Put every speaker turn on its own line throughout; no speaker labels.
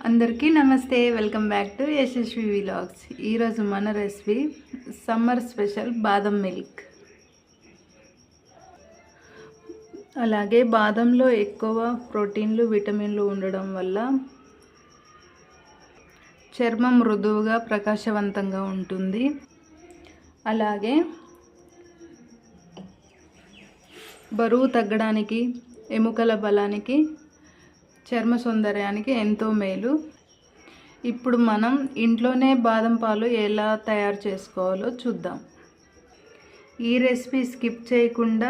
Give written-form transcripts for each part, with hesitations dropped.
అందరికీ నమస్తే, welcome back to Yashasvi vlogs. ఈరోజు మన రెసిపీ సమ్మర్ స్పెషల్ బాదం మిల్క్. అలాగే బాదంలో ఎక్కువ ప్రోటీన్లు, విటమిన్లు ఉండడం వల్ల చర్మం మృదువుగా ప్రకాశవంతంగా ఉంటుంది. అలాగే బరువు తగ్గడానికి, ఎముకల బలానికి, చర్మ సౌందర్యానికి ఎంతో మేలు. ఇప్పుడు మనం ఇంట్లోనే బాదం పాలు ఎలా తయారు చేసుకోవాలో చూద్దాం. ఈ రెసిపీ స్కిప్ చేయకుండా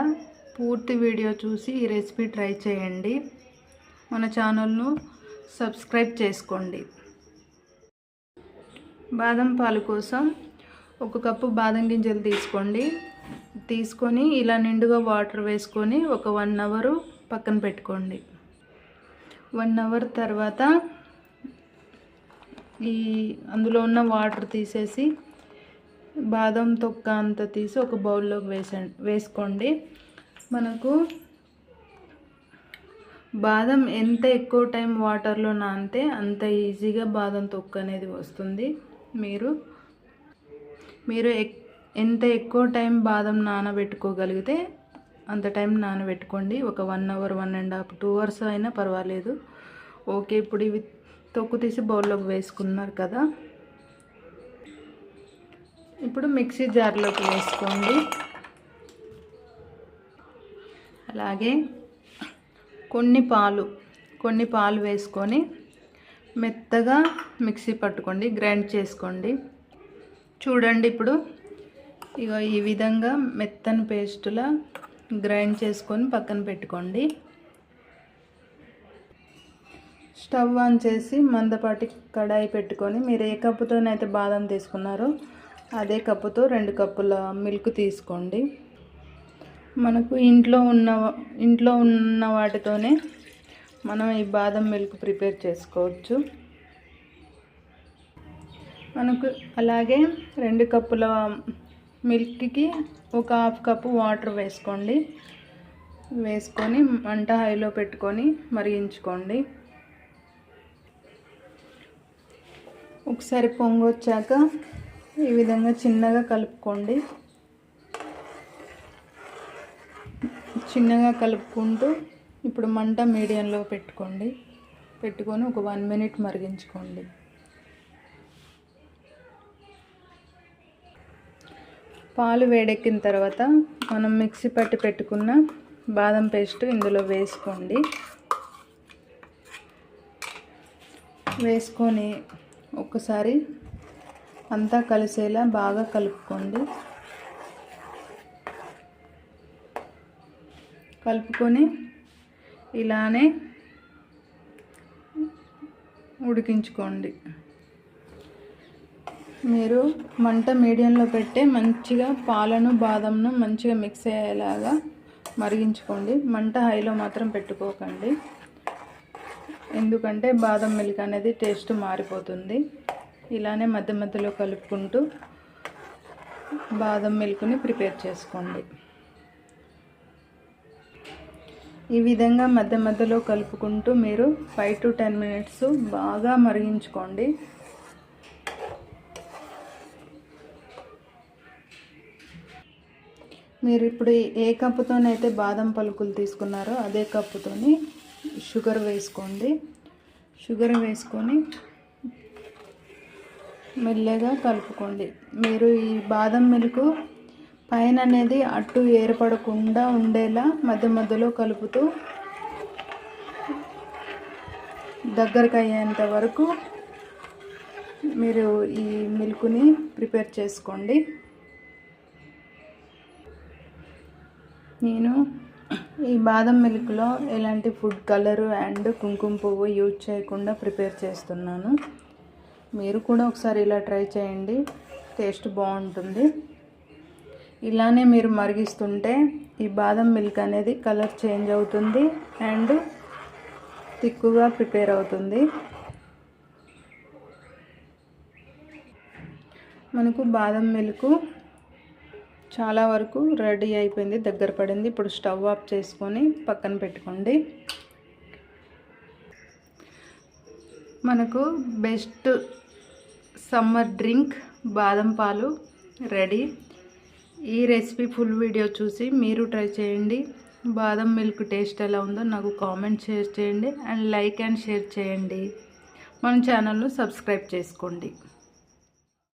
పూర్తి వీడియో చూసి ఈ రెసిపీ ట్రై చేయండి. మన ఛానల్ను సబ్స్క్రైబ్ చేసుకోండి. బాదం పాలు కోసం 1 కప్పు బాదం గింజలు తీసుకొని ఇలా నిండుగా వాటర్ వేసుకొని ఒక 1 అవర్ పక్కన పెట్టుకోండి. 1 అవర్ తర్వాత అందులో ఉన్న వాటర్ తీసేసి బాదం తొక్క అంతా తీసి ఒక బౌల్లోకి వేసుకోండి. మనకు బాదం ఎంత ఎక్కువ టైం వాటర్లో నానితే అంత ఈజీగా బాదం తొక్క అనేది వస్తుంది. మీరు ఎంత ఎక్కువ టైం బాదం నానబెట్టుకోగలిగితే అంత టైం నానబెట్టుకోండి. ఒక 1 అవర్, 1.5, 2 అవర్స్ అయినా పర్వాలేదు. ఓకే, ఇప్పుడు ఇవి తొక్కు తీసి బౌల్లోకి వేసుకున్నారు కదా. ఇప్పుడు మిక్సీ జార్లోకి వేసుకోండి. అలాగే కొన్ని పాలు వేసుకొని మెత్తగా మిక్సీ పట్టుకోండి, గ్రైండ్ చేసుకోండి. చూడండి, ఇప్పుడు ఈ విధంగా మెత్తని పేస్టులా గ్రైండ్ చేసుకొని పక్కన పెట్టుకోండి. స్టవ్ ఆన్ చేసి మందపాటి కడాయి పెట్టుకొని మీరు ఏ కప్పుతోనైతే బాదం తీసుకున్నారో అదే కప్పుతో 2 కప్పుల మిల్క్ తీసుకోండి. మనకు ఇంట్లో ఉన్న వాటితోనే మనం ఈ బాదం మిల్క్ ప్రిపేర్ చేసుకోవచ్చు. మనకు అలాగే 2 కప్పుల మిల్క్కి ఒక 1/2 కప్పు వాటర్ వేసుకొని మంట హైలో పెట్టుకొని మరిగించుకోండి. ఒకసారి పొంగొచ్చాక ఈ విధంగా చిన్నగా కలుపుకుంటూ ఇప్పుడు మంట మీడియంలో పెట్టుకొని ఒక 1 మినిట్ మరిగించుకోండి. పాలు వేడెక్కిన తర్వాత మనం మిక్సీ పట్టి పెట్టుకున్న బాదం పేస్ట్ ఇందులో వేసుకొని ఒకసారి అంతా కలిసేలా బాగా కలుపుకొని ఇలానే ఉడికించుకోండి. మీరు మంట మీడియంలో పెట్టే మంచిగా పాలను, బాదంను మంచిగా మిక్స్ అయ్యేలాగా మరిగించుకోండి. మంట హైలో మాత్రం పెట్టుకోకండి, ఎందుకంటే బాదం మిల్క్ అనేది టేస్ట్ మారిపోతుంది. ఇలానే మధ్య మధ్యలో కలుపుకుంటూ బాదం మిల్క్ని ప్రిపేర్ చేసుకోండి. ఈ విధంగా మధ్య మధ్యలో కలుపుకుంటూ మీరు 5 to 10 మినిట్స్ బాగా మరిగించుకోండి. మీరు ఇప్పుడు ఏ కప్పుతోనైతే బాదం పలుకులు తీసుకున్నారో అదే కప్పుతోని షుగర్ వేసుకొని మెల్లగా కలుపుకోండి. మీరు ఈ బాదం మిల్క్ పైన అనేది అట్టు ఏర్పడకుండా ఉండేలా మధ్య మధ్యలో కలుపుతూ దగ్గరకు అయ్యేంత వరకు మీరు ఈ మిల్క్ని ప్రిపేర్ చేసుకోండి. నేను ఈ బాదం మిల్క్లో ఎలాంటి ఫుడ్ కలరు అండ్ కుంకుమ పువ్వు యూజ్ చేయకుండా ప్రిపేర్ చేస్తున్నాను. మీరు కూడా ఒకసారి ఇలా ట్రై చేయండి, టేస్ట్ బాగుంటుంది. ఇలానే మీరు మరిగిస్తుంటే ఈ బాదం మిల్క్ అనేది కలర్ చేంజ్ అవుతుంది అండ్ థిక్గా ప్రిపేర్ అవుతుంది. మనకు బాదం మిల్క్ చాలా వరకు రెడీ అయిపోయింది, దగ్గర పడింది. ఇప్పుడు స్టవ్ ఆఫ్ చేసుకొని పక్కన పెట్టుకోండి. మనకు బెస్ట్ సమ్మర్ డ్రింక్ బాదం పాలు రెడీ. ఈ రెసిపీ ఫుల్ వీడియో చూసి మీరు ట్రై చేయండి. బాదం మిల్క్ టేస్ట్ ఎలా ఉందో నాకు కామెంట్ షేర్ చేయండి అండ్ లైక్ అండ్ షేర్ చేయండి. మన ఛానల్ను సబ్స్క్రైబ్ చేసుకోండి.